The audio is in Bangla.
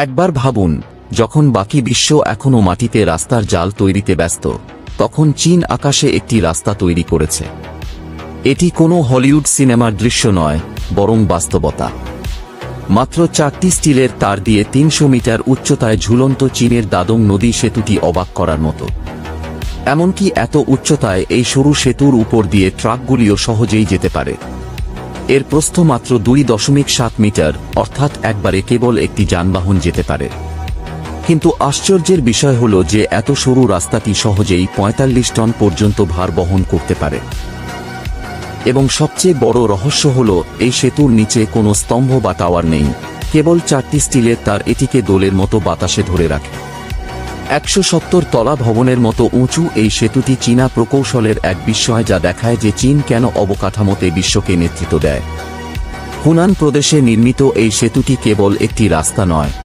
একবার ভাবুন, যখন বাকি বিশ্ব এখনও মাটিতে রাস্তার জাল তৈরিতে ব্যস্ত, তখন চীন আকাশে একটি রাস্তা তৈরি করেছে। এটি কোনো হলিউড সিনেমার দৃশ্য নয়, বরং বাস্তবতা। মাত্র 4টি স্টিলের তার দিয়ে 300 মিটার উচ্চতায় ঝুলন্ত চীনের দাদং নদী সেতুটি অবাক করার মতো। এমনকি এত উচ্চতায় এই সরু সেতুর উপর দিয়ে ট্রাকগুলিও সহজেই যেতে পারে। এর প্রস্থ মাত্র 2.7 মিটার, অর্থাৎ একবারে কেবল একটি যানবাহন যেতে পারে। কিন্তু আশ্চর্যের বিষয় হল যে এত সরু রাস্তাটি সহজেই 45 টন পর্যন্ত ভার বহন করতে পারে। এবং সবচেয়ে বড় রহস্য হল এই সেতুর নিচে কোনো স্তম্ভ বা টাওয়ার নেই, কেবল 4টি স্টিলের তার এটিকে দোলের মতো বাতাসে ধরে রাখে। 170 তলা ভবনের মতো উঁচু এই সেতুটি চীনা প্রকৌশলের এক বিস্ময়, যা দেখায় যে চীন কেন অবকাঠামোতে বিশ্বকে নেতৃত্ব দেয়। হুনান প্রদেশে নির্মিত এই সেতুটি কেবল একটি রাস্তা নয়,